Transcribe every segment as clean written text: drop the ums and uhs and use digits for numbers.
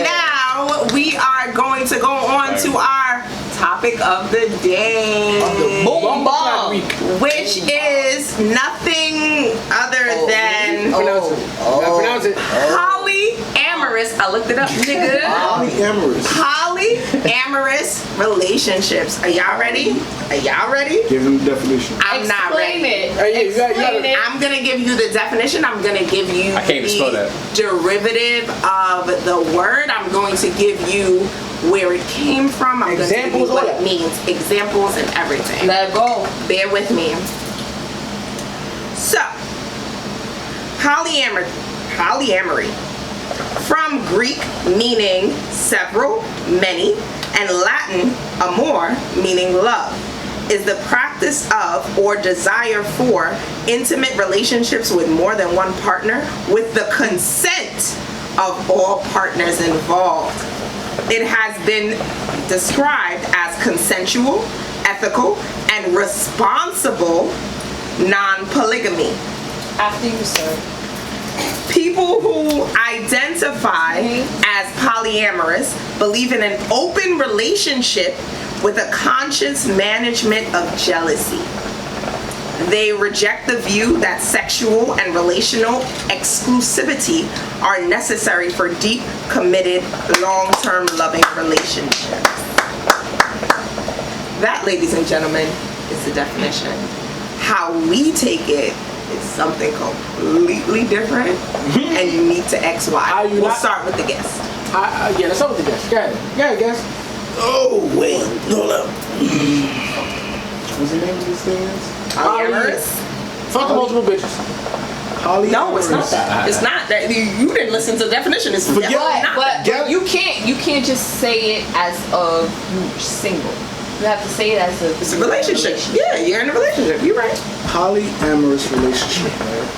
now we are going to go on to our topic of the day, which is nothing other than polyamorous. I looked it up, nigga. Polyamorous relationships. Are y'all ready? Give them the definition. I'm not ready. I'm gonna give you the definition. I'm gonna give you the derivative of the word. I'm going to give you where it came from. I'm going to give you what it means. Examples and everything. Let go. Bear with me. So, polyamory. From Greek meaning several, many, and Latin amor meaning love, is the practice of or desire for intimate relationships with more than one partner with the consent of all partners involved. It has been described as consensual, ethical, and responsible non-polygamy. After you, sir. People who identify as polyamorous believe in an open relationship with a conscious management of jealousy. They reject the view that sexual and relational exclusivity are necessary for deep, committed, long-term loving relationships. That, ladies and gentlemen, is the definition. How we take it is something completely different and unique to XY. We'll start with the guest. Let's start with the guest. Go ahead, guest. Oh, wait. Hold up. What's the name of these things? Polyamorous? Fuck the multiple bitches. No, it's not that. It's not that. You didn't listen to the definition. It's but you can't just say it as a single. You have to say it as it's a relationship. Yeah, you're in a relationship. You're right. Polyamorous relationship, right?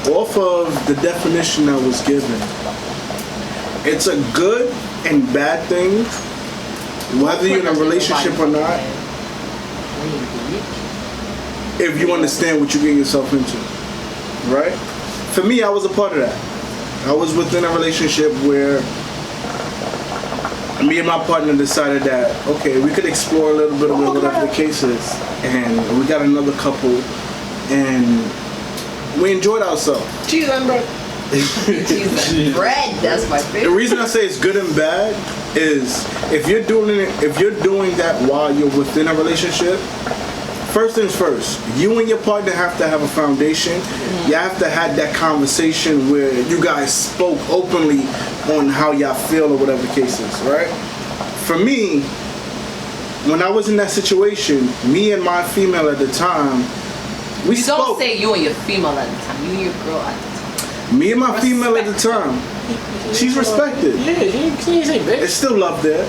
Off of the definition that was given, it's a good and bad thing, whether you're in a relationship or not, if you understand what you're getting yourself into, right? For me, I was a part of that. I was within a relationship where me and my partner decided that, okay, we could explore a little bit of whatever the case is, and we got another couple, and we enjoyed ourselves. Cheese and bread. Cheese and bread, that's my favorite. The reason I say it's good and bad is if you're doing that while you're within a relationship, first things first, you and your partner have to have a foundation. You have to have that conversation where you guys spoke openly on how y'all feel or whatever the case is, right? For me, when I was in that situation, me and my female at the time, we spoke. Don't say you and your female at the time, you and your girl at the time. Me and my female at the time, she's respected. Yeah, she say bitch. It's still love there.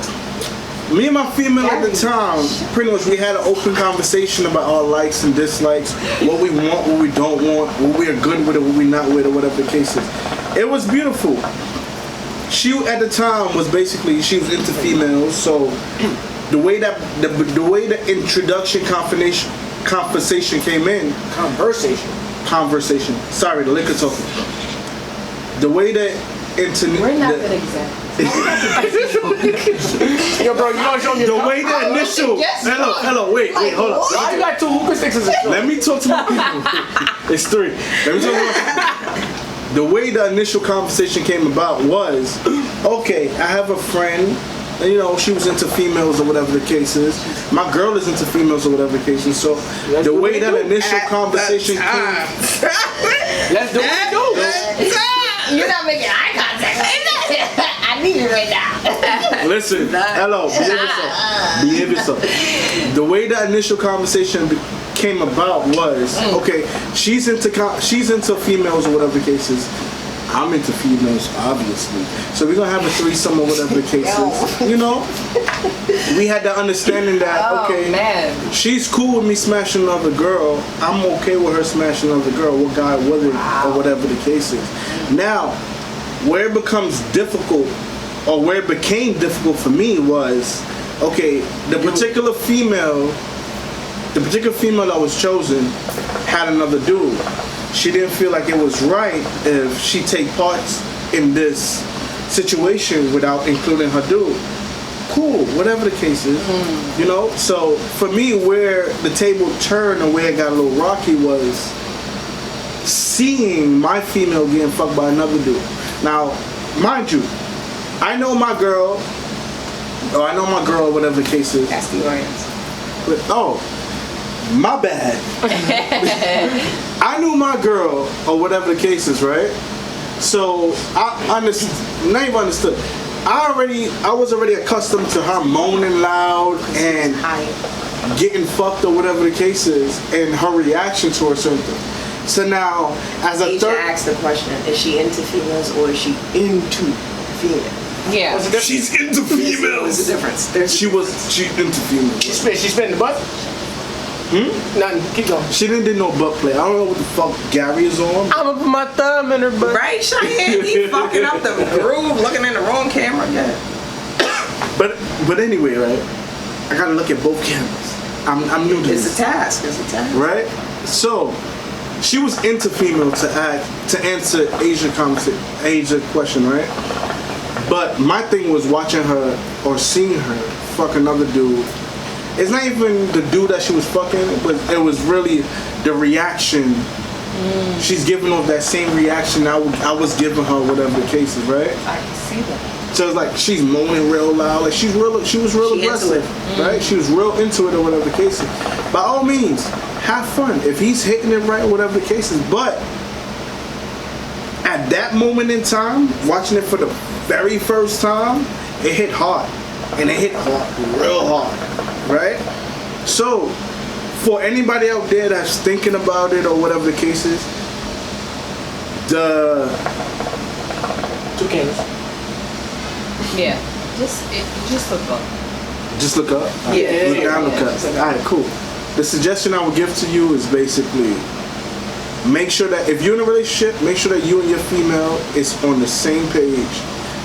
Me and my female at the time, pretty much we had an open conversation about our likes and dislikes, what we want, what we don't want, what we are good with, or what we're not with, or whatever the case is. It was beautiful. She at the time was basically, she was into females, so the way that the way the introduction conversation came in. Conversation. Sorry, the liquor talking. The way that we're not good examples. Yo, bro, you don't show me the way the initial. Hello, wait, hold up. Why you got 2 hookah sticks as a show? Let me talk to my people. It's 3. Let me talk to my The way the initial conversation came about was, okay, I have a friend, and, you know, she was into females or whatever the case is. My girl is into females or whatever the case is. So the way that initial conversation came. Let's do it. You're not making eye contact. I need you right now. Listen, hello, behave yourself. The way the initial conversation came about was, okay, she's into females or whatever the case is. I'm into females, obviously. So we're gonna have a threesome or whatever the case is. You know, we had the understanding that okay, she's cool with me smashing another girl. I'm okay with her smashing another girl. What guy was it or whatever the case is. Now, where it becomes difficult, or where it became difficult for me was, okay, the particular female the particular female that was chosen had another dude. She didn't feel like it was right if she take parts in this situation without including her dude. Cool, whatever the case is, you know. So for me, where the table turned and where it got a little rocky was seeing my female getting fucked by another dude. Now, mind you, I know my girl, whatever the case is. That's the audience. But, oh, my bad. I knew my girl, or whatever the case is, right? So I understood, not even understood. I was already accustomed to her moaning loud and getting fucked or whatever the case is, and her reaction to something. So now, as a third, asked the question: is she into females or is she into females? Yeah. she's into females. There's a difference. She into females. She spit in the butt? Nothing. Keep going. She didn't do no butt play. I don't know what the fuck Gary is on. I'ma put my thumb in her butt. Right, Cheyenne? He fucking up the groove, looking in the wrong camera. Yeah. But anyway, right? I gotta look at both cameras. I'm new to this. It's a task. Right? So she was into female to answer Asia question, right? But my thing was watching her or seeing her fuck another dude. It's not even the dude that she was fucking, but it was really the reaction. She's giving off that same reaction I was giving her, whatever the case is, right? I can see that. So it's like she's moaning real loud, like she was real aggressive, right? She was real into it or whatever the case is. By all means, have fun. If he's hitting it right, whatever the case is. But at that moment in time, watching it for the very first time, it hit hard. And it hit hard, real hard, right? So, for anybody out there that's thinking about it or whatever the case is, the 2 cameras. Yeah. Just look up. just look up. Yeah. Look down, look up. All right, cool. The suggestion I would give to you is basically make sure that if you're in a relationship, make sure that you and your female is on the same page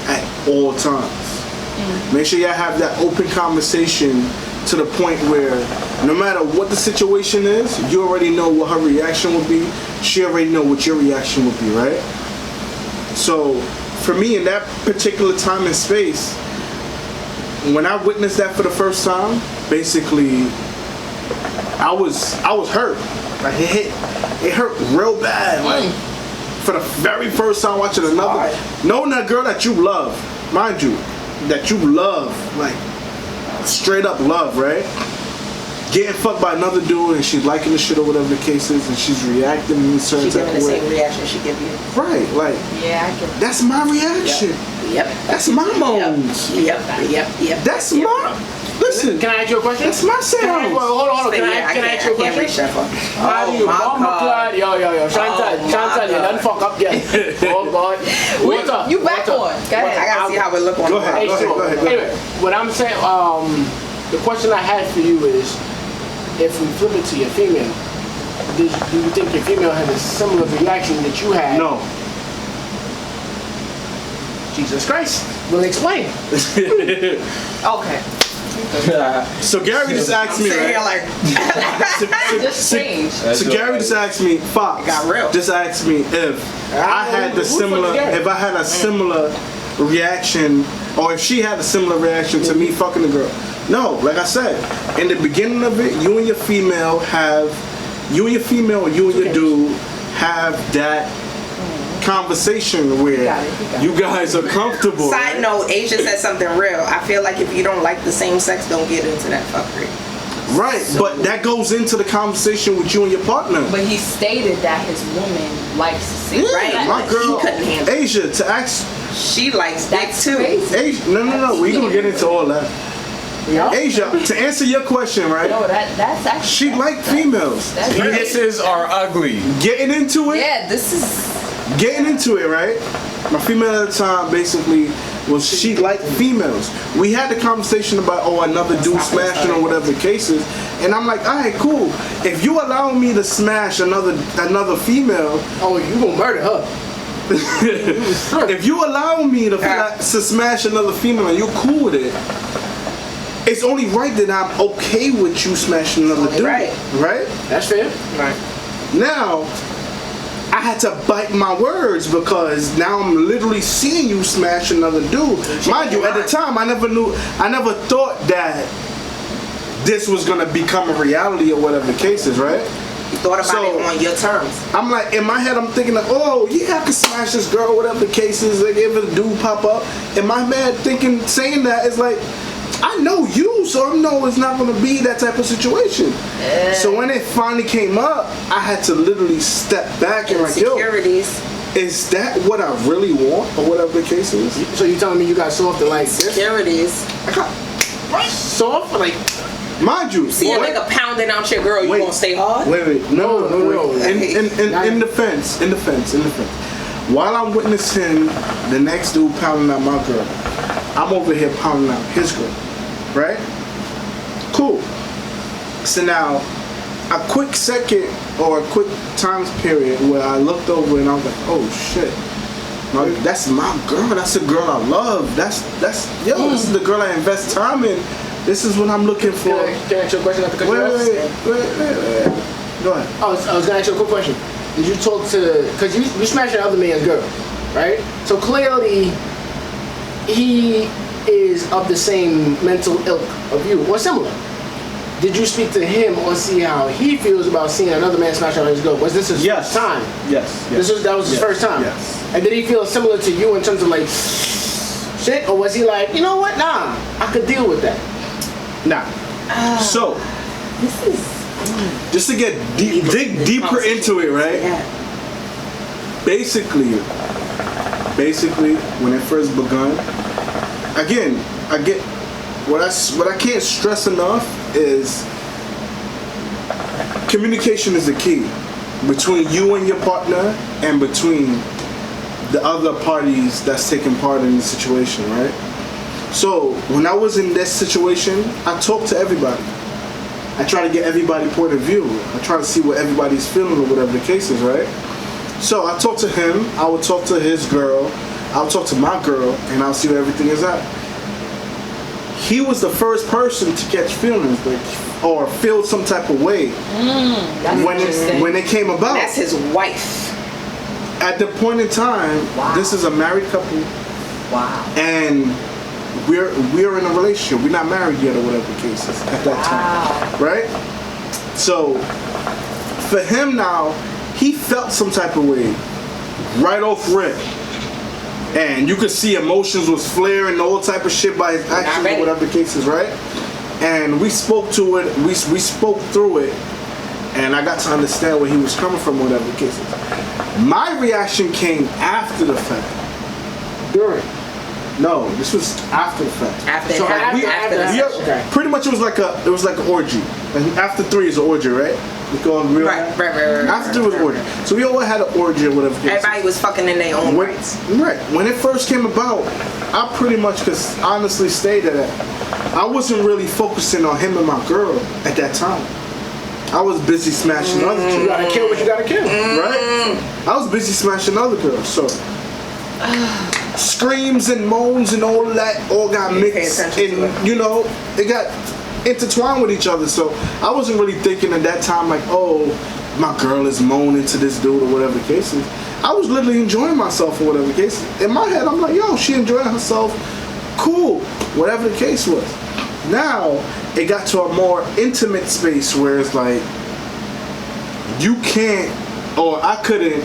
at all times. Make sure y'all have that open conversation to the point where no matter what the situation is, you already know what her reaction would be. She already know what your reaction would be, right? So for me in that particular time and space, when I witnessed that for the first time, basically I was hurt. Like it hurt real bad. Like for the very first time watching knowing that girl that you love, mind you, that you love, like straight up love, right? Getting fucked by another dude and she's liking the shit or whatever the case is, and she's reacting in a certain She's type giving of the way. same reaction she give you. Right, like Yeah, I get that's my reaction. Yep. That's my moans. Yep. That's my. Listen, Can I ask you a question? that's my Can I, sound. hold on. Can I ask you a can't reach question? that far. How do you bomb clad? Yo. Chantal, you done fuck up yet. Oh God. What's up? You back on. Go ahead. I gotta see how it look on Go the ahead. page. Go ahead. Anyway, what I'm saying, the question I had for you is, if we flip it to your female, do you think your female had a similar reaction that you had? No. Jesus Christ. Well, explain. Okay. So Gary just asked me, Sitting here right? like, Just change. So Gary just asked me, Fox. got real. Just asked me if I had Who the fuck is Gary? if I had a similar reaction, or if she had a similar reaction to me fucking the girl. No, like I said, in the beginning of it, you and your female or you and your dude have that conversation where you guys are comfortable. side note, Asia said something real. I feel like if you don't like the same sex, don't get into that fuckery. Right, but that goes into the conversation with you and your partner. But he stated that his woman likes to see. Yeah, Right, my but girl, he couldn't handle it. Asia, to ask, She likes dick That's too. crazy. Asia, no, we gonna get into all that. Asia, to answer your question, right? No, that's actually. She liked females. That's Penises are ugly. Getting into it, Yeah, this is. getting into it, right? My female at the time basically was she liked females. We had the conversation about another dude smashing or whatever the case is, and I'm like, all right, cool. If you allow me to smash another female, Oh, you gonna murder her. if you allow me to smash another female and you're cool with it, it's only right that I'm okay with you smashing another dude. Right. Right? That's fair. Right. Now, I had to bite my words because now I'm literally seeing you smash another dude. Mind you, at the time, I never thought that this was gonna become a reality or whatever the case is, right? You thought about it on your terms. I'm like, in my head, I'm thinking like, oh, yeah, I can smash this girl, whatever the case is. Like, if a dude pop up, in my head, saying that is like, I know you, so I know it's not gonna be that type of situation. So when it finally came up, I had to literally step back and like, yo, is that what I really want or whatever the case is? So you telling me you got soft and like this? Insecurities. Soft or like? Mind you, See a nigga pounding out your girl, you gonna stay hard? Wait. No. Wait. In defense. While I'm witnessing the next dude pounding out my girl, I'm over here pounding out his girl. Right? Cool. So now, a quick second or a quick time period where I looked over and I was like, oh shit. That's my girl. That's the girl I love. This is the girl I invest time in. This is what I'm looking for. Can I ask you a question? Wait. Go ahead. I was gonna ask you a quick question. Did you talk to, because you smashed your other man's girl, right? So clearly, he is of the same mental ilk of you, or similar. Did you speak to him or see how he feels about seeing another man smash out his girl? Was this his first time? Yes. That was his first time? Yes. And did he feel similar to you in terms of like, shit? Or was he like, you know what? Nah, I could deal with that. Nah. So, This is just to dig deeper into it, right? Yeah. Basically, when it first begun, again, I get what I can't stress enough is communication is the key between you and your partner and between the other parties that's taking part in the situation, right? So when I was in this situation, I talked to everybody. I try to get everybody's point of view. I try to see what everybody's feeling or whatever the case is, right? So I talk to him, I would talk to his girl, I'll talk to my girl, and I'll see where everything is at. He was the first person to catch feelings, or feel some type of way when it came about. That's his wife. At the point in time, this is a married couple. Wow. And we're in a relationship. We're not married yet or whatever the case is at that time. Right? So for him now, he felt some type of way right off rip. And you could see emotions was flaring, all type of shit by his actions or whatever the case is, right? And we spoke to it, we spoke through it, and I got to understand where he was coming from, whatever the case is. My reaction came after the fact. During? No, this was after the fact. After pretty much it was like an orgy. And after 3 is an orgy, right? Right. After 3 was an orgy. So we all had an orgy or whatever. Everybody was fucking in their own rights. Right. When it first came about, I pretty much could honestly stated that I wasn't really focusing on him and my girl at that time. I was busy smashing other girls. You gotta kill what you gotta kill. Right? I was busy smashing other girls, so screams and moans and all of that all got mixed and it got intertwined with each other. So I wasn't really thinking at that time like, oh, my girl is moaning to this dude or whatever the case is. I was literally enjoying myself or whatever the case is. In my head, I'm like, yo, she enjoying herself. Cool. Whatever the case was. Now, it got to a more intimate space where it's like, you can't, or I couldn't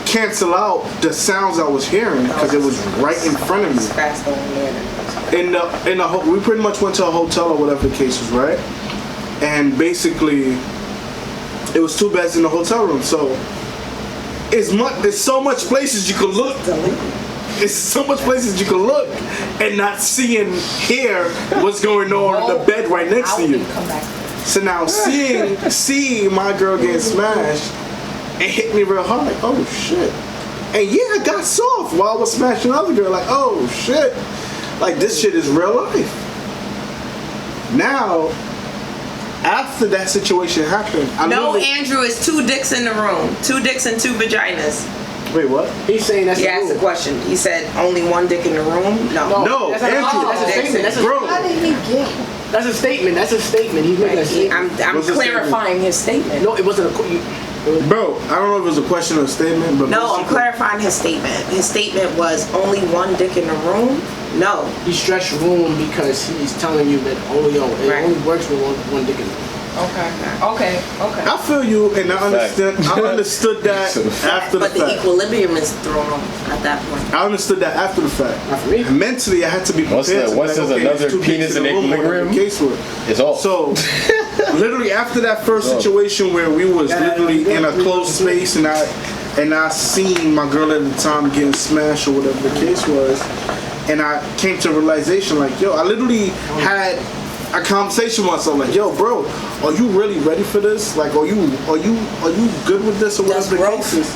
cancel out the sounds I was hearing because it was right in front of me. We pretty much went to a hotel or whatever the case was, right? And basically, it was 2 beds in the hotel room. So there's so much places you could look. It's so much places you can look and not hear what's going on in the bed right next to you. So now seeing my girl get smashed, it hit me real hard, like, oh shit. And yeah, I got soft while I was smashing another girl, like, oh shit. Like, this shit is real life. Now, after that situation happened, Andrew, is 2 dicks in the room. 2 dicks and 2 vaginas. Wait, what? He's saying that's He the asked rule. the question. He said only one dick in the room. No, that's a Anthony. statement. That's a Bro. How did he get? That's a statement. That's a statement. He's making a statement. I'm What's the clarifying his statement. No, it wasn't a. Bro, I don't know if it was a question or a statement, but No, I'm basically- clarifying his statement. His statement was only one dick in the room. No. He stretched room because he's telling you that it only works with one dick in the room. Okay. I feel you, and I understood that after the But the fact. equilibrium is thrown off at that point. I understood that after the fact. Not for me. Mentally, I had to be prepared. Once there's another penis in the equilibrium, it's off. So, literally after that first situation where we was literally in a closed space, and I seen my girl at the time getting smashed or whatever the case was, and I came to a realization like, yo, I literally had a conversation with myself like, yo, bro, are you really ready for this? Like, are you good with this or whatever the case is?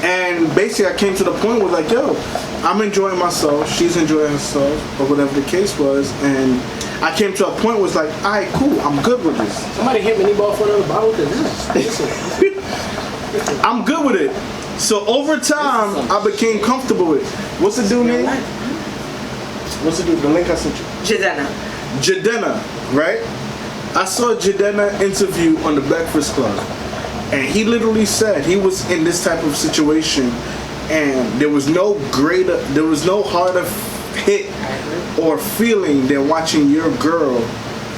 And basically, I came to the point where like, yo, I'm enjoying myself, she's enjoying herself, or whatever the case was, and I came to a point where it's like, all right, cool, I'm good with this. Somebody hit me ball for another bottle. This is I'm good with it. So over time, I became comfortable with it. What's the dude name? What's the dude? The link I sent you. Jadena, right? I saw Jadena interview on the Breakfast Club, and he literally said he was in this type of situation, and there was no harder hit or feeling than watching your girl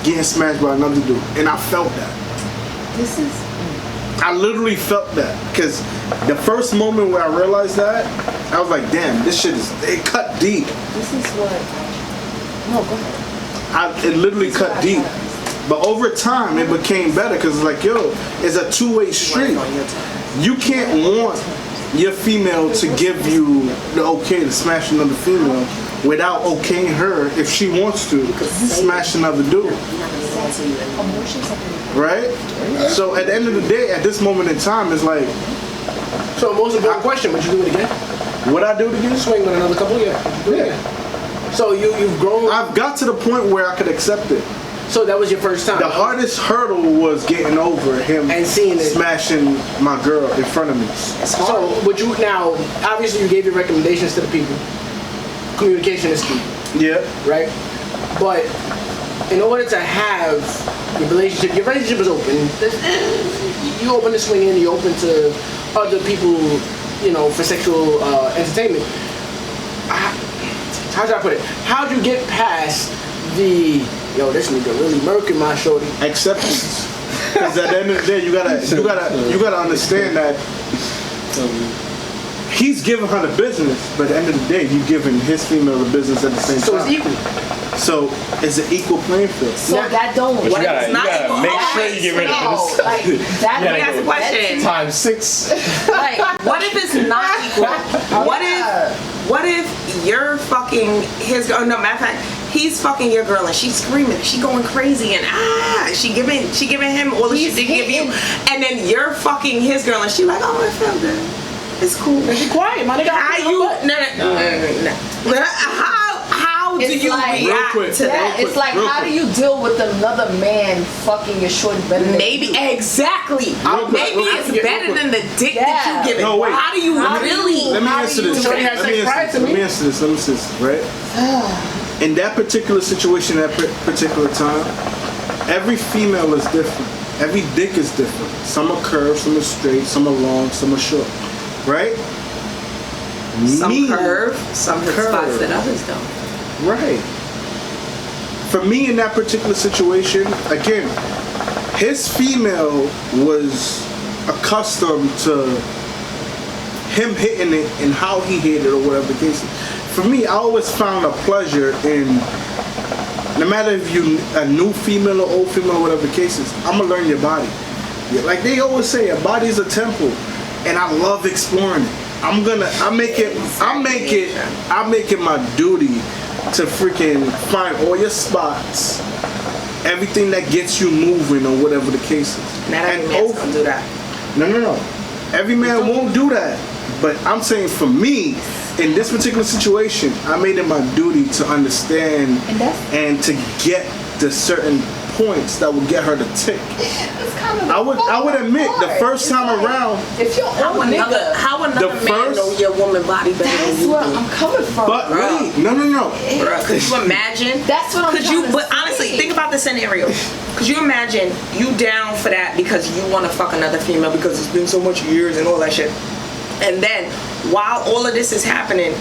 getting smashed by another dude, and I felt that. I literally felt that, because the first moment where I realized that, I was like, damn, this shit it cut deep. This is what. No, go ahead. It literally cut deep. But over time, it became better because it's like, yo, it's a two-way street. You can't want your female to give you the okay to smash another female without okaying her if she wants to smash another dude. Right? So at the end of the day, at this moment in time, it's like, so most important question, would you do it again? Would I do it again? Swing with another couple, yeah. Do it again. So you've grown. I've got to the point where I could accept it. So that was your first time. The hardest hurdle was getting over him and seeing it smashing my girl in front of me. So would you now? Obviously, you gave your recommendations to the people. Communication is key. Yeah. Right. But in order to have your relationship is open. You open to swinging. You open to other people. You know, for sexual entertainment. How should I put it? How'd you get past the this nigga really murking my shorty? Acceptance. Because at the end of the day, you gotta understand that he's giving her the business, but at the end of the day, you giving his female the business at the same time. So it's equal. So it's an equal playing field. So that don't. But you gotta make sure you get rid of this. Like that. That's the question. Times 6. Like, what if it's not equal? What if you're fucking his girl? No, matter of fact, he's fucking your girl and she's screaming, she going crazy and she giving him all the shit they give you, and then you're fucking his girl and she like, oh, it felt good, it's cool. And she quiet, my nigga. How do you react to that? It's like, how do you deal with another man fucking your shorty better than Maybe you? Exactly. Maybe it's better than the dick that you give it. No, wait. How do you really? Let me answer this. Let me answer this, right? In that particular situation, that particular time, every female is different. Every dick is different. Some are curved, some are straight, some are long, some are short. Right? Some curve, some hit spots that others don't. Right. For me in that particular situation, again, his female was accustomed to him hitting it and how he hit it or whatever the case is. For me, I always found a pleasure in, no matter if you a new female or old female or whatever the case is, I'm gonna learn your body. Like they always say, a body's a temple, and I love exploring it. I make it my duty to freaking find all your spots, everything that gets you moving or whatever the case is. Not every man's gonna do that. No. Every man won't do that. But I'm saying for me, in this particular situation, I made it my duty to understand and to get the certain points that would get her to tick. It's kind of I would admit the first time around. If you're How another man know your woman body better than that's you where do? I'm coming from. But wait, no. Bruh, could you imagine? That's what I'm trying to But say. honestly, think about the scenario. Could you imagine you down for that because you want to fuck another female because it's been so much years and all that shit, and then while all of this is happening,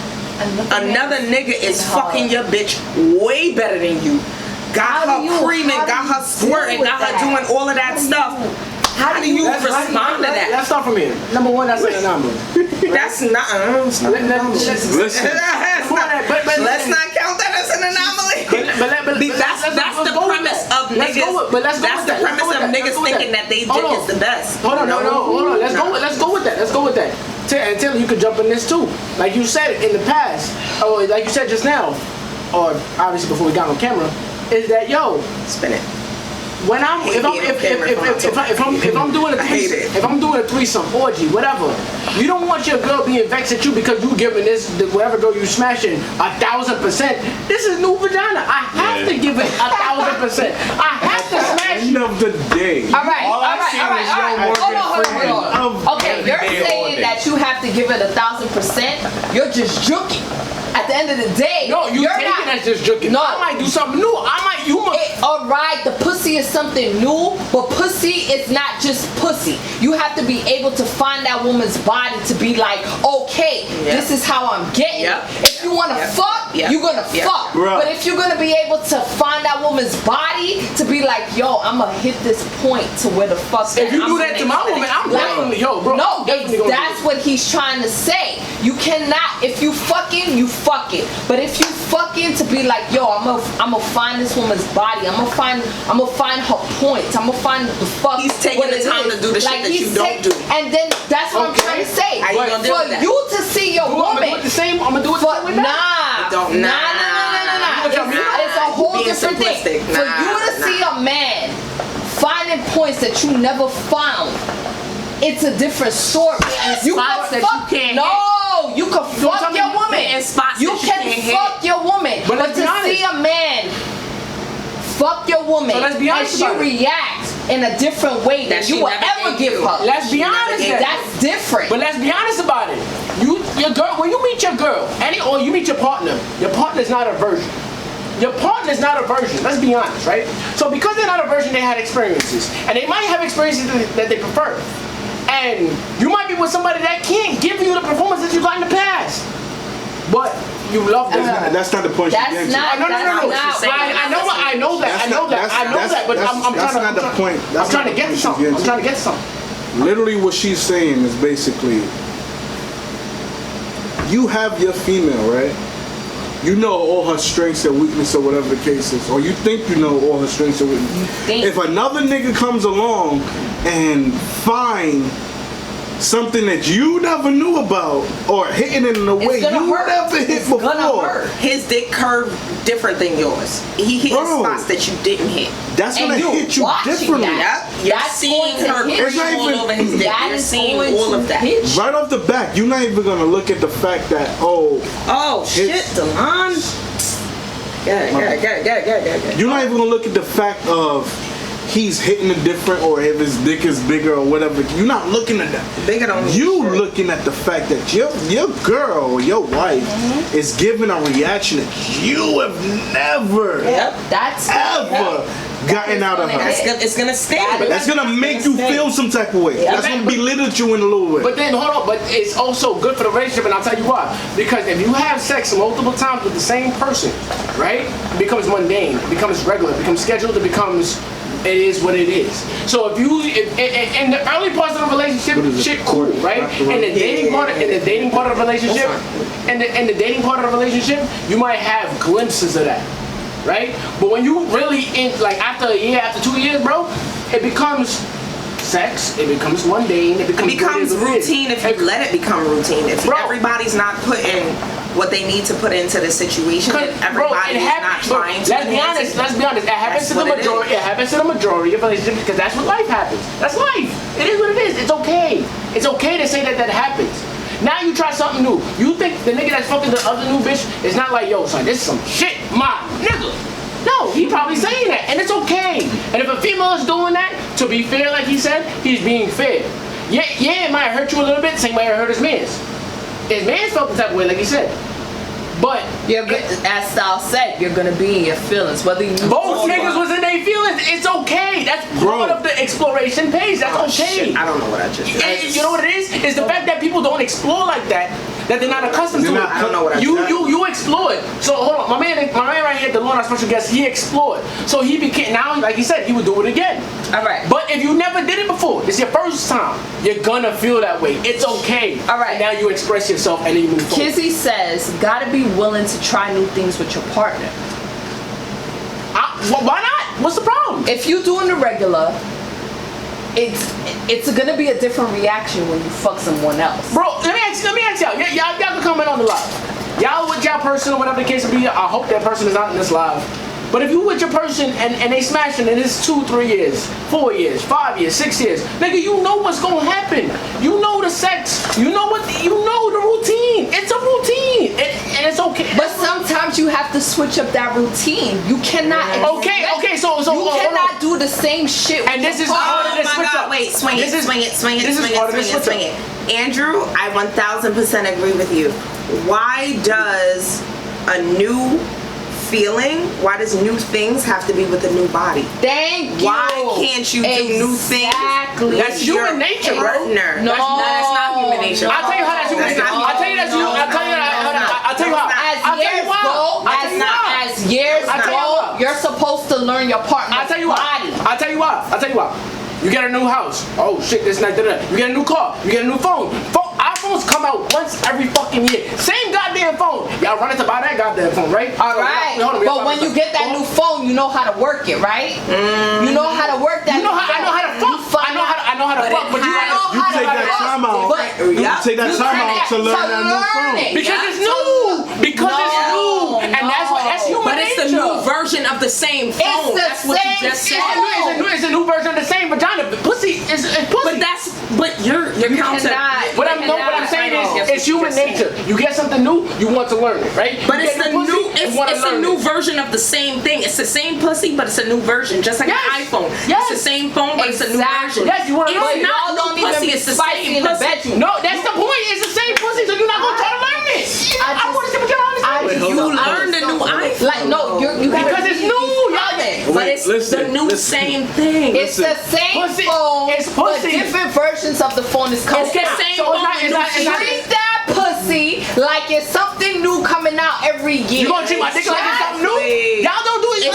another nigga is fucking your bitch way better than you. Got her creaming, got her squirting, got her doing all of that stuff. How do you respond to that? Let's start from here. Number one, that's an anomaly. That's not. Listen. Let's not count that as an anomaly. That's the premise of niggas. That's the premise of niggas thinking that they dick is the best. Hold on. Let's go with that. And Taylor, you could jump in this too. Like you said in the past, or like you said just now, or obviously before we got on camera, is that spin it. When if I'm doing a threesome orgy, whatever, you don't want your girl being vexed at you because you giving whatever girl you smashing 1,000%. This is new vagina. I have to give it 1,000%. I have to smash. End of the day. All right. Hold on. Okay, you're saying that you have to give it 1,000%. You're just joking. At the end of the day, no, you're taking it as just joking. No, I might do something new. All right, the pussy is something new, but pussy is not just pussy. You have to be able to find that woman's body to be like, okay, this is how I'm getting. If you want to fuck, you're gonna fuck. Bruh. But if you're gonna be able to find that woman's body to be like, yo, I'm gonna hit this point to where the fuck. If you do that to my woman, I'm definitely bro. No, that's what he's trying to say. You cannot. If you fucking, you fucking. But if you fucking to be like, yo, I'm gonna find this woman's body. I'm gonna find her points. I'm gonna find the fuck. He's taking the time to do the shit that you don't do. And then that's what I'm trying to say. How you gonna do for that? you to see your woman. I'm gonna do it the same. I'm gonna do it the same way back. Nah. It's a whole different thing. For you to see a man finding points that you never found, it's a different story. You can fuck. No, you can fuck your woman. You can fuck your woman. But to see a man fuck your woman and she reacts in a different way than you will ever give her. Let's be honest. That's different. But let's be honest about it. Your girl, when you meet your girl, or you meet your partner is not a virgin. Your partner is not a virgin. Let's be honest, right? So because they're not a virgin, they had experiences, and they might have experiences that they prefer. And you might be with somebody that can't give you the performance that you got in the past, but you love them. That's not the point you're getting to. No. I know that. But I'm trying to get to something. Literally, what she's saying is basically, you have your female, right? You know all her strengths and weaknesses or whatever the case is. Or you think you know all her strengths and weaknesses. If another nigga comes along and find something that you never knew about or hitting it in a way you never hit before. His dick curved different than yours. He hit spots that you didn't hit. That's gonna hit you differently. You're seeing her cream all over his dick. You're seeing all of that. Right off the bat, you're not even gonna look at the fact that, shit, Delon. Yeah. You're not even gonna look at the fact of he's hitting it different or if his dick is bigger or whatever. You're not looking at that. Bigger than you looking at the fact that your girl or your wife is giving a reaction that you have never gotten out of her. It's gonna stay. That's gonna make you feel some type of way. That's gonna belittle you in a little way. But then hold on, but it's also good for the relationship, and I'll tell you why. Because if you have sex multiple times with the same person, right? It becomes mundane, it becomes regular, it becomes scheduled, it is what it is. So if you in the early parts of the relationship, shit cool, right? In the dating part of the relationship, you might have glimpses of that, right? But when you really after a year, after 2 years, bro, it becomes sex. It becomes mundane. It becomes routine if you let it become routine. If everybody's not putting what they need to put into the situation, and everybody is not trying to. Let's be honest. It happens to the majority. It happens to the majority of relationships because that's what life happens. That's life. It is what it is. It's okay. It's okay to say that happens. Now you try something new. You think the nigga that's fucking the other new bitch is not like, yo, son, this is some shit, my nigga. No, he probably saying that, and it's okay. And if a female is doing that, to be fair, like he said, he's being fair. Yeah, it might hurt you a little bit, same way it hurt his man's. His man's felt the type of way, like he said. But as Styles said, you're gonna be in your feelings. Whether you both niggas was in their feelings, it's okay. That's part of the exploration page. That's okay. Shit. I don't know what I just said. You know what it is? It's the fact that people don't explore like that they're not accustomed to it. I don't know what I just said. You explored. So hold on, my man right here, Delon, our special guest, he explored. So he became, now, like he said, he would do it again. All right. But if you never did it before, it's your first time, you're gonna feel that way. It's okay. All right. And now you express yourself and then you move forward. Kizzy says, gotta be willing to try new things with your partner. Why not? What's the problem? If you're doing the regular, it's gonna be a different reaction when you fuck someone else. Bro, let me ask y'all. Y'all can comment on the live. Y'all with y'all person or whatever the case may be. I hope that person is not in this live. But if you with your person and they smashing and it's 2, 3 years, 4 years, 5 years, 6 years, nigga, you know what's gonna happen. You know the sex. You know the routine. It's a routine, and it's okay. But sometimes you have to switch up that routine. You cannot. Okay. So you cannot do the same shit. And this is part of the switch up. Wait, swing it. Andrew, I 1000% agree with you. Why does new things have to be with a new body? Thank you. Why can't you do new things? Exactly. That's human nature, bro. No, that's not human nature. I'll tell you how that's human nature. I'll tell you how. As years go, you're supposed to learn your partner's body. I'll tell you why. You get a new house. Oh shit, this night, you get a new car. You get a new phone. iPhones come out once every fucking year. Same goddamn phone. Y'all running to buy that goddamn phone, right? All right. But when you get that new phone, you know how to work it, right? You know how to work that. I know how to fuck. I know how to fuck. But you take that time out. You take that time out to learn that new phone. Because it's new. And that's human But it's nature. the new version of the same phone. It's the same. It's a new version of the same vagina. Pussy is pussy. But you're counting. What I'm saying is, it's human nature. You get something new, you want to learn it, right? But it's a new version of the same thing. It's the same pussy, but it's a new version, just like an iPhone. Yes. It's the same phone, but it's a new version. Yes, you want to learn. It's not new pussy. It's the same pussy. No, that's the point. It's the same pussy, so you're not gonna try to learn it. I want to see what you're You learned a new iPhone. Like no, you because it's new, y'all. But it's the new same thing. It's the same phone. It's but pussy. different versions of the phone is coming. It's the same So phone. Treat that pussy like it's something new coming out every year. You gonna treat my dick like it's something new? Y'all don't do it. It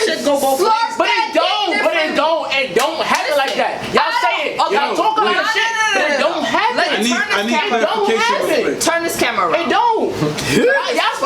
should go both ways. But it don't happen like that. Y'all say it. Y'all talk a lot of shit, but it don't happen. I need clarification. Turn this camera around. It don't.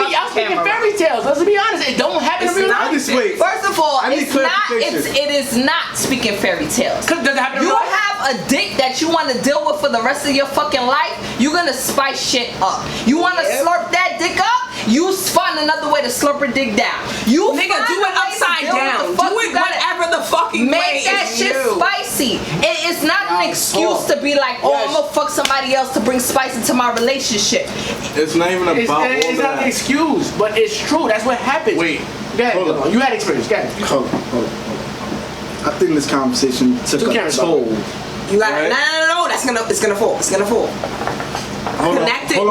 Y'all speaking fairy tales. Let's be honest. It don't happen in real life. First of all, clarification. it is not speaking fairy tales. Does it happen in real You life? have a dick that you want to deal with for the rest of your fucking life, you're gonna spice shit up. You want to slurp that dick up, you find another way to slurp her dick down. You Nigga, do it upside down. Do it whatever the fucking way make that is shit you. spicy. It's not an excuse to be like, oh, I'm gonna fuck somebody else to bring spice into my relationship. It's not even about It's not an excuse, but it's true. That's what happens. Wait. Go ahead. Hold on. You had experience. Go ahead. Hold on. I think this conversation took a toll. You got no. It's gonna fall. Connect it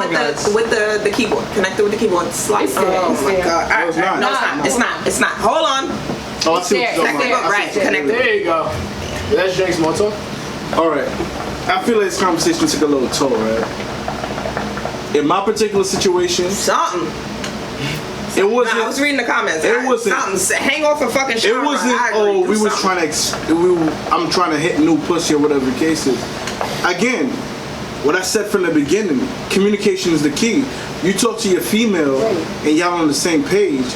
with the keyboard. Connect it with the keyboard. Slice. Oh my god. No, it's not. No, it's not. Hold on. Oh, I see what you're talking about. Right. Connect it. There you go. Let's drink some more talk. All right. I feel like this conversation took a little toll, right? In my particular situation, Something. it wasn't. I was reading the comments. It wasn't. Something. Hang off a fucking shower. It wasn't. We was trying to. I'm trying to hit new pussy or whatever the case is. Again, what I said from the beginning, communication is the key. You talk to your female and y'all on the same page.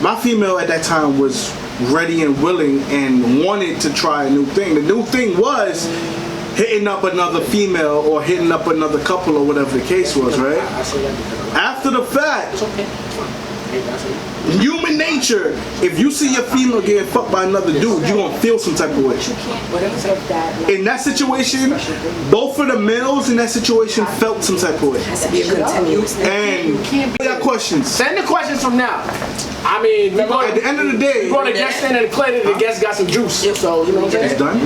My female at that time was ready and willing and wanted to try a new thing. The new thing was hitting up another female or hitting up another couple or whatever the case was, right? After the fact, human nature, if you see your female getting fucked by another dude, you're gonna feel some type of way. In that situation, both of the males in that situation felt some type of way. And we got questions. Send the questions from now. I mean, At the end of the day, you brought a guest in and clearly the guest got some juice. So, you know what I'm saying? it's done.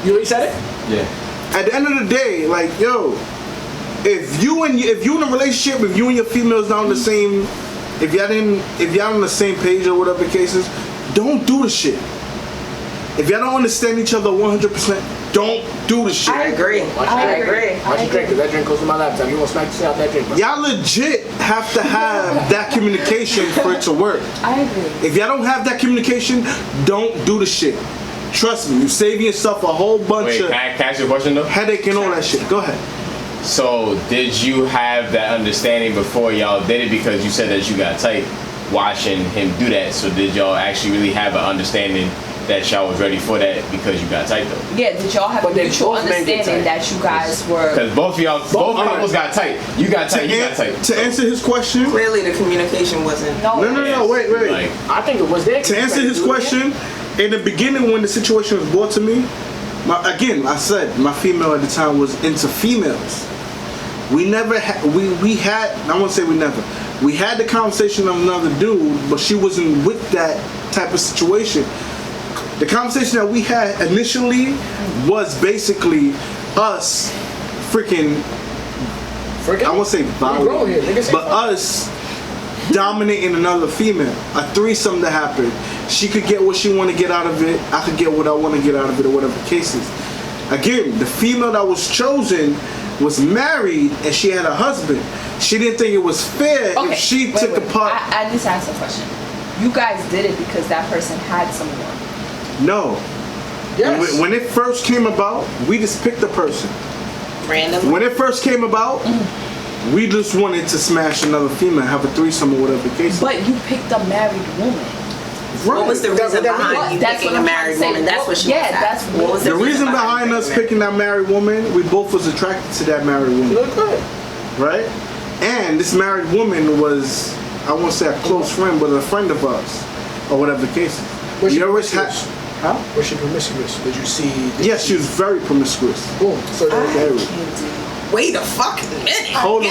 You already said it? Yeah. At the end of the day, like, yo, if you in a relationship, if you and your female's not on the same, if y'all on the same page or whatever the case is, don't do the shit. If y'all don't understand each other 100%, don't do the shit. I agree. Why you drink? Because that drink goes to my laptop. You want to smack the shit out that drink? Y'all legit have to have that communication for it to work. I agree. If y'all don't have that communication, don't do the shit. Trust me, you're saving yourself a whole bunch of Can I ask you a question though? headache and all that shit. Go ahead. So, did you have that understanding before y'all did it? Because you said that you got tight watching him do that. So, did y'all actually really have an understanding that y'all was ready for that because you got tight though? Yeah, did y'all have a mutual understanding that you guys were... Because both couples got tight. You got tight, he got tight. To answer his question... Clearly the communication wasn't... No, wait. Like, I think it was there. To answer his question, in the beginning when the situation was brought to me, I said my female at the time was into females. We never had, we had, I won't say we never, we had the conversation of another dude, but she wasn't with that type of situation. The conversation that we had initially was basically us freaking I won't say violent, but us dominating another female. A threesome that happened. She could get what she want to get out of it. I could get what I want to get out of it, or whatever the case is. Again, the female that was chosen was married and she had a husband. She didn't think it was fair if she took a part. I just asked a question. You guys did it because that person had someone. No. Yes. When it first came about, we just picked a person. Randomly. When it first came about, we just wanted to smash another female, have a threesome or whatever the case is. But you picked a married woman. What was the reason behind you picking a married woman? That's what she was asking. What was the reason behind us picking that married woman, we both was attracted to that married woman. Look good. Right? And this married woman was, I won't say a close friend, but a friend of ours, or whatever the case is. Was she promiscuous? Huh? Was she promiscuous? Did you see? Yes, she was very promiscuous. Boom. So they were married. Wait a fucking minute. Hold on.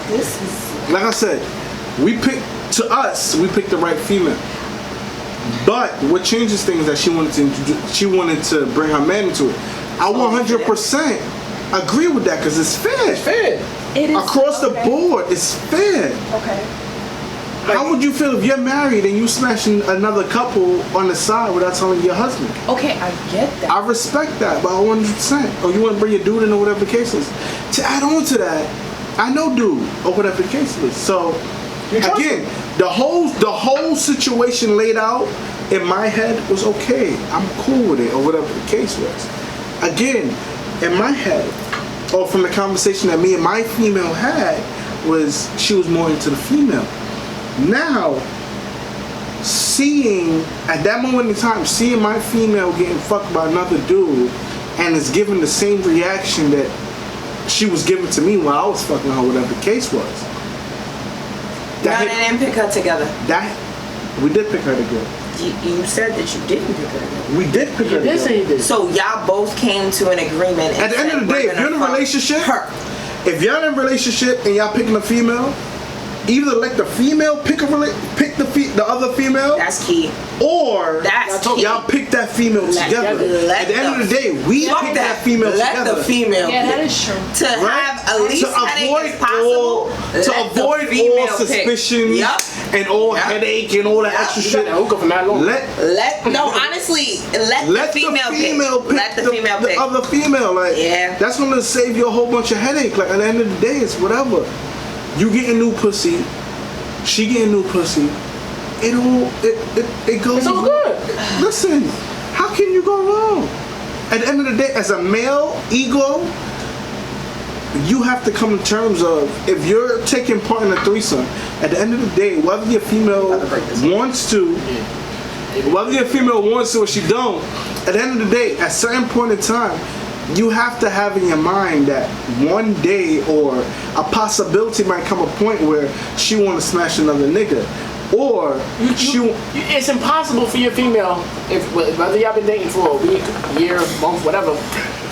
This is... Like I said, we picked the right female. But what changes things is that she wanted to bring her man into it. I 100% agree with that because it's fair. It's fair. It is across the board. It's fair. Okay. How would you feel if you're married and you smashing another couple on the side without telling your husband? Okay, I get that. I respect that by 100%. Or you want to bring your dude in or whatever the case is. To add on to that, I know dude or whatever the case is. So again, the whole situation laid out in my head was okay. I'm cool with it or whatever the case was. Again, in my head, or from the conversation that me and my female had, was she was more into the female. Now, at that moment in time, seeing my female getting fucked by another dude and is giving the same reaction that she was giving to me while I was fucking her, whatever the case was. They didn't pick her together. We did pick her together. You said that you didn't pick her together. We did pick her together. Say you did. So y'all both came to an agreement. At the end of the day, if you're in a relationship, if y'all in a relationship and y'all picking a female, either let the female pick the other female. That's key. Or that's key. Y'all pick that female together. At the end of the day, we pick that female together. Let the female. Yeah, that is true. To have at least headache as possible. To avoid all suspicion and all headache and all that extra shit. Honestly, let the female pick. Let the female pick. The other female, that's gonna save you a whole bunch of headache. Like at the end of the day, it's whatever. You getting new pussy, she getting new pussy. It goes. It's all good. Listen, how can you go wrong? At the end of the day, as a male ego, you have to come to terms of if you're taking part in a threesome. At the end of the day, whether your female wants to, or she don't, at the end of the day, at a certain point in time, you have to have in your mind that one day or a possibility might come a point where she want to smash another nigga. Or it's impossible for your female, whether y'all been dating for a week, year, month, whatever,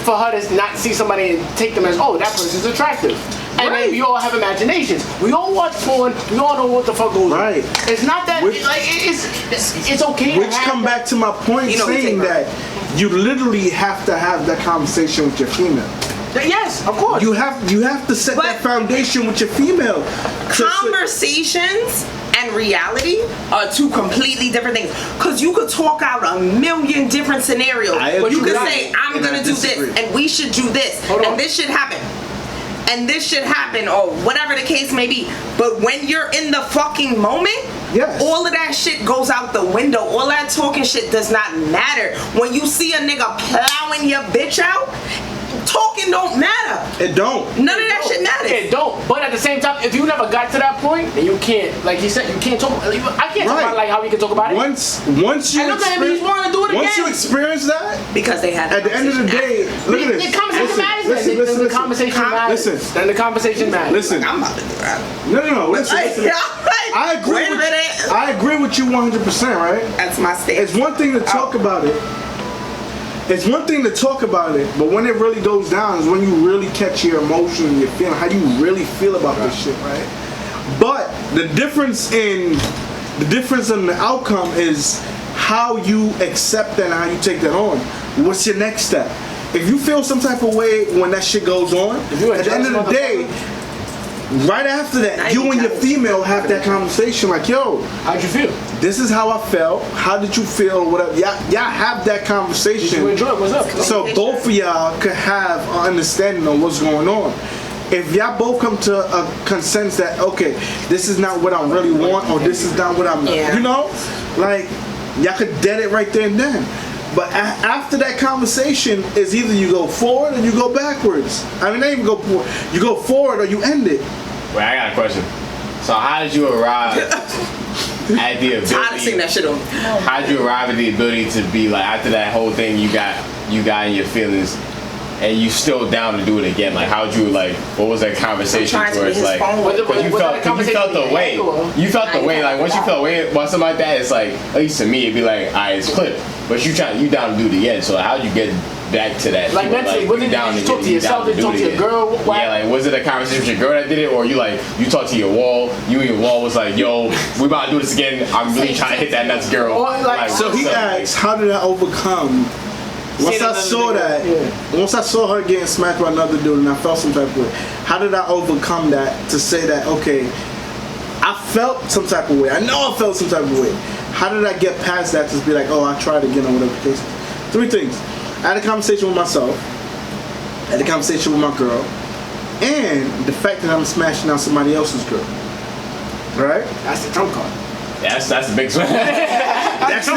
for her to not see somebody and take them as, oh, that person's attractive. And then we all have imaginations. We all watch porn. We all know what the fuck goes on. Right. It's not that, it's okay. Which come back to my point saying that you literally have to have that conversation with your female. Yes, of course. You have to set that foundation with your female. Conversations and reality are two completely different things. Because you could talk out a million different scenarios. But you could say, I'm going to do this, and we should do this, and this should happen. And this should happen, or whatever the case may be. But when you're in the fucking moment, all of that shit goes out the window. All that talking shit does not matter. When you see a nigga plowing your bitch out, talking don't matter. It don't. None of that shit matters. It don't. But at the same time, if you never got to that point, then you can't, like he said, you can't talk. I can't talk about like how we can talk about it. Once you and look at him, he's wanting to do it again. Once you experience that, because they had at the end of the day, look at this. The conversation matters. Listen. The conversation matters. Listen. Then the conversation matters. Listen. I'm about to do that. No. Listen. I agree. I agree with you 100%. Right. That's my stance. It's one thing to talk about it. It's one thing to talk about it, but when it really goes down is when you really catch your emotion and your feeling, how you really feel about this shit, right? But the difference in the outcome is how you accept that and how you take that on. What's your next step? If you feel some type of way when that shit goes on, at the end of the day, right after that, you and your female have that conversation like, yo, how'd you feel? This is how I felt. How did you feel? Whatever. Y'all have that conversation. Did you enjoy it? What's up? So both of y'all could have an understanding of what's going on. If y'all both come to a consensus that, okay, this is not what I really want, or this is not what I'm, you know, like, y'all could dead it right there and then. But after that conversation, is either you go forward or you go backwards. I mean, they even go forward. You go forward or you end it. Wait, I got a question. So how did you arrive at the ability? I've seen that shit on. How did you arrive at the ability to be like, after that whole thing you got in your feelings, and you still down to do it again? Like, how'd you, like, what was that conversation where it's like, you felt the way. You felt the way. Like, once you felt the way about something like that, it's like, at least to me, it'd be like, alright, it's clipped. But you down to do it again. So how'd you get back to that? Like, mentally, was it you talk to yourself, you talk to your girl? Yeah, like, was it a conversation with your girl that did it, or you talked to your wall? You and your wall was like, yo, we about to do this again. I'm really trying to hit that nuts girl. So he asked, how did I overcome? Once I saw her getting smacked by another dude and I felt some type of way, how did I overcome that to say that, okay, I felt some type of way. I know I felt some type of way. How did I get past that to be like, oh, I tried again or whatever the case is? 3 things. I had a conversation with myself. I had a conversation with my girl. And the fact that I'm smashing out somebody else's girl. Right? That's the trump card. That's the big one. That's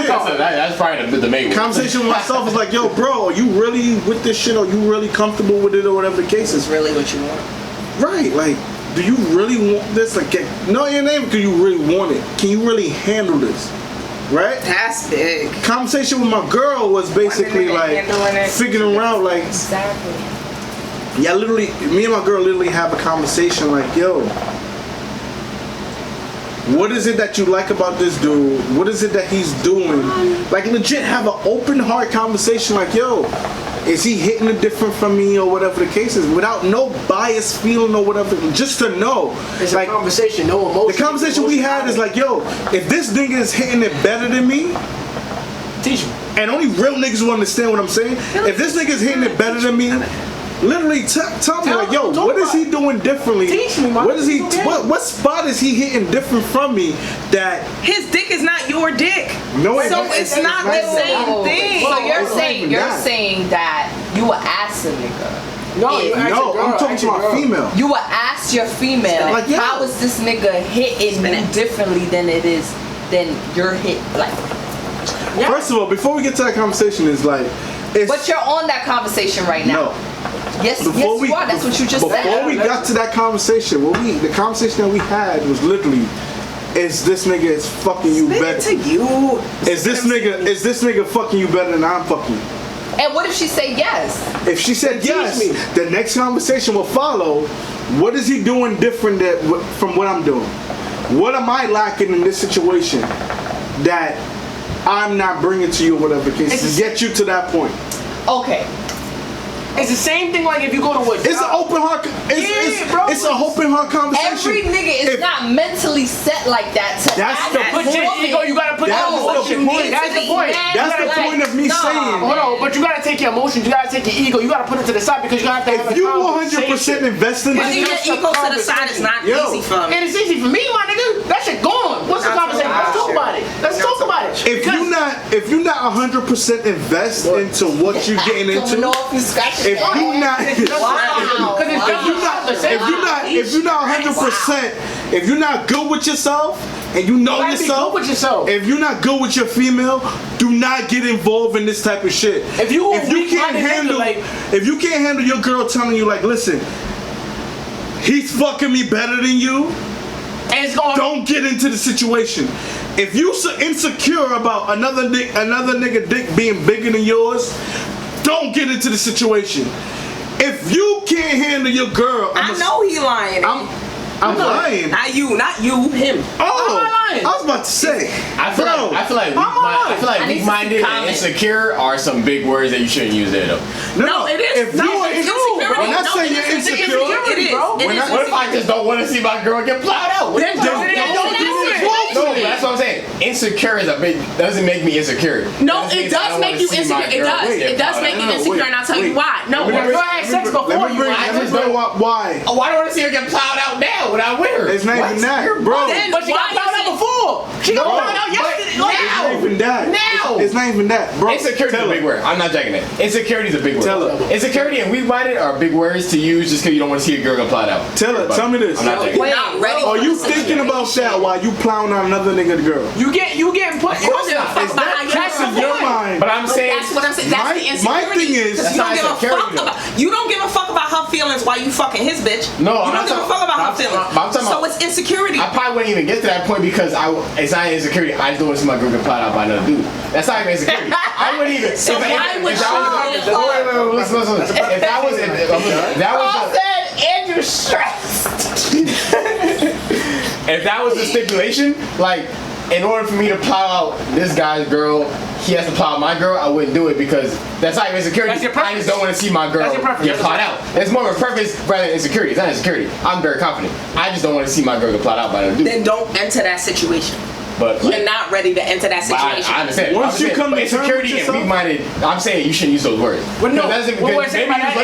probably the main one. Conversation with myself is like, yo, bro, are you really with this shit? Are you really comfortable with it or whatever the case is? Really what you want. Right, like, do you really want this? Like, no, your name, because you really want it. Can you really handle this? Right? That's big. Conversation with my girl was basically like figuring out like, yeah, literally, me and my girl literally have a conversation like, yo, what is it that you like about this dude? What is it that he's doing? Like, legit have an open heart conversation like, yo, is he hitting it different from me or whatever the case is, without no bias feeling or whatever, just to know. It's like, a conversation, no emotion. The conversation we had is like, yo, if this nigga is hitting it better than me, teach me. And only real niggas will understand what I'm saying. If this nigga is hitting it better than me, literally tell me like, yo, what is he doing differently? Teach me, man. What is he? What spot is he hitting different from me? That his dick is not your dick. No, so it's not the same thing. So you're saying that you would ask a nigga. No, I'm talking to my female. You would ask your female, like, how is this nigga hitting me differently than your hit? Like, first of all, before we get to that conversation, is like, but you're on that conversation right now. No. Yes, you are. That's what you just said. Before we got to that conversation, the conversation that we had was literally, is this nigga is fucking you better? To you. Is this nigga fucking you better than I'm fucking you? And what if she say yes? If she said yes, the next conversation will follow. What is he doing different from what I'm doing? What am I lacking in this situation that I'm not bringing to you, whatever case, to get you to that point? Okay. It's the same thing like if you go to a job. It's an open heart. It's an open heart conversation. Every nigga is not mentally set like that. That's the point. You gotta put That's the point. That's the point. That's the point of me saying. Hold on, but you gotta take your emotions. You gotta take your ego. You gotta put it to the side because you gotta have to have if you 100% invest in putting your ego to the side is not easy for me. And it's easy for me, my nigga. That shit gone. What's the conversation? Let's talk about it. Let's talk about it. If you're not 100% invest into what you're getting into, if you're not 100%, if you're not good with yourself and you know yourself, if you're not good with your female, do not get involved in this type of shit. If you can't handle your girl telling you like, listen, he's fucking me better than you, don't get into the situation. If you so insecure about another nigga dick being bigger than yours, don't get into the situation. If you can't handle your girl, I know he lying. I'm lying. Not you, him. Oh, I was about to say. I feel like weak-minded and insecure are some big words that you shouldn't use there though. No, it is. When I say you're insecure, it is. What if I just don't want to see my girl get plowed out? Then don't No, that's what I'm saying. Insecure doesn't make me insecure. No, it does make you insecure. It does make you insecure, and I'll tell you why. No, you had sex before you. I just don't want why. Oh, I don't want to see her get plowed out now when I'm with her. It's not even that, bro. But she got plowed out before. She got plowed out yesterday. It's not even that. It's not even that, bro. Insecurity is a big word. I'm not jacking it. Insecurity is a big word. Tell her. Insecurity and weak-minded are big words to use just because you don't want to see a girl get plowed out. Tell me this. I'm not jacking it. Are you thinking about that while you plowing out another nigga girl? You getting put. Is that in your mind? But I'm saying that's what I'm saying. That's the insecurity. My thing is, you don't give a fuck about her feelings while you fucking his bitch. No, you don't give a fuck about her feelings. So it's insecurity. I probably wouldn't even get to that point because it's not insecurity. I just don't want to see my girl get plowed out by another dude. That's not even insecurity. I wouldn't even. So why would listen. If that was Andrew stressed. If that was the stipulation, like, in order for me to plow out this guy's girl, he has to plow out my girl, I wouldn't do it because that's not even insecurity. I just don't want to see my girl get plowed out. It's more of a preference rather than insecurity. It's not insecurity. I'm very confident. I just don't want to see my girl get plowed out by another dude. Then don't enter that situation. But you're not ready to enter that situation. I understand. Once you come to insecurity and weak-minded, I'm saying you shouldn't use those words. Well, no. Maybe you let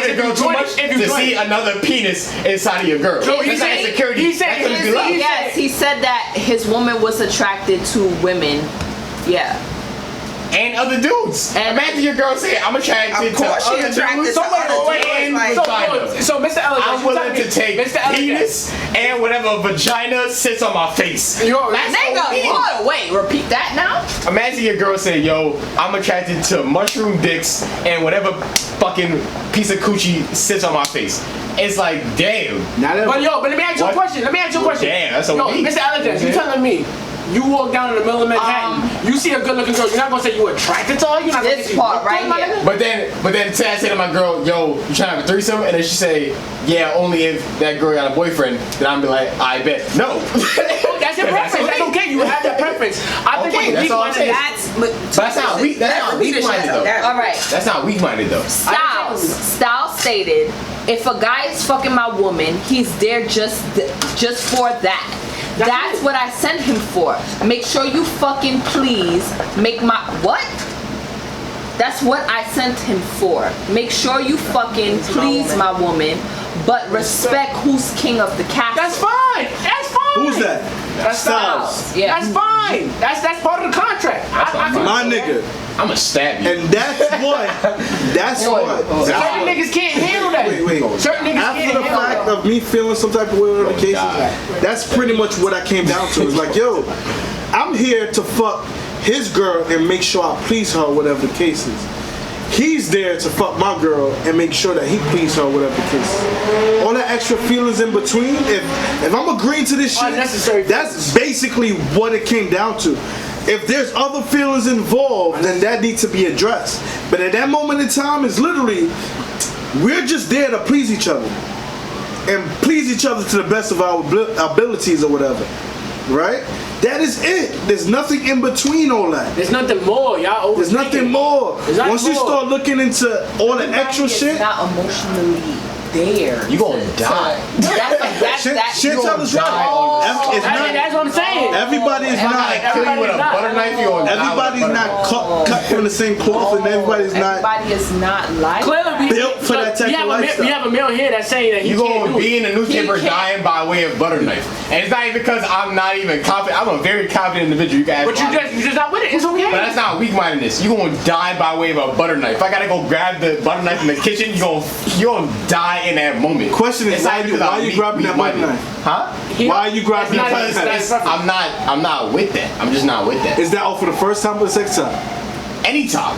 your girl too much to see another penis inside of your girl. That's not insecurity. Yes, he said that his woman was attracted to women. Yeah. And other dudes. And imagine your girl saying, I'm attracted to other dudes. So Mr. Elajas, I'm willing to take penis and whatever vagina sits on my face. Nigga, wait, repeat that now? Imagine your girl saying, yo, I'm attracted to mushroom dicks and whatever fucking piece of coochie sits on my face. It's like, damn. But let me ask you a question. Damn, that's so weak. Mr. Elajas, you telling me you walk down in the middle of Manhattan, you see a good-looking girl, you're not gonna say you attracted to her. You're not gonna this part right here. But then say I say to my girl, yo, you trying to have a threesome? And then she say, yeah, only if that girl got a boyfriend. Then I'm be like, I bet. No. That's your preference. That's okay. You have that preference. I think that's all I'm saying. That's not weak. That's not weak-minded though. All right. That's not weak-minded though. Styles stated, if a guy is fucking my woman, he's there just for that. That's what I sent him for. Make sure you fucking please make my what? That's what I sent him for. Make sure you fucking please my woman, but respect who's king of the castle. That's fine. That's fine. Who's that? That's Styles. Yeah. That's fine. That's part of the contract. My nigga. I'ma stab you. And that's what. Certain niggas can't handle that. Wait. Certain niggas After can't the handle fact that. of me feeling some type of way on the cases, that's pretty much what I came down to. It's like, yo, I'm here to fuck his girl and make sure I please her, whatever the case is. He's there to fuck my girl and make sure that he pleases her, whatever the case is. All that extra feelings in between, if I'm agreeing to this shit, that's basically what it came down to. If there's other feelings involved, then that needs to be addressed. But at that moment in time, it's literally, we're just there to please each other. And please each other to the best of our abilities or whatever. Right? That is it. There's nothing in between all that. There's nothing more. Y'all over. There's nothing more. Once you more. start looking into all the extra shit, not emotionally there. You gonna die. Chantel's right. That's what I'm saying. Everybody is not. Kill you with a butter knife. You gonna Everybody's not cut from the same cloth, and everybody is not like Clearly, built for that type of lifestyle. We have a male here that's saying that he you can't gonna do be it. in the newspaper dying by way of butter knife, and it's not even because I'm not even confident. I'm a very confident individual. You guys, But you just not with it. It's okay. But that's not weak-mindedness. You gonna die by way of a butter knife. If I gotta go grab the butter knife in the kitchen, you gonna die in that moment. Question is, why are you grabbing that butter knife? Huh? Why are you grabbing that butter Because knife? I'm not with that. I'm just not with that. Is that all for the first time or the second time? Anytime.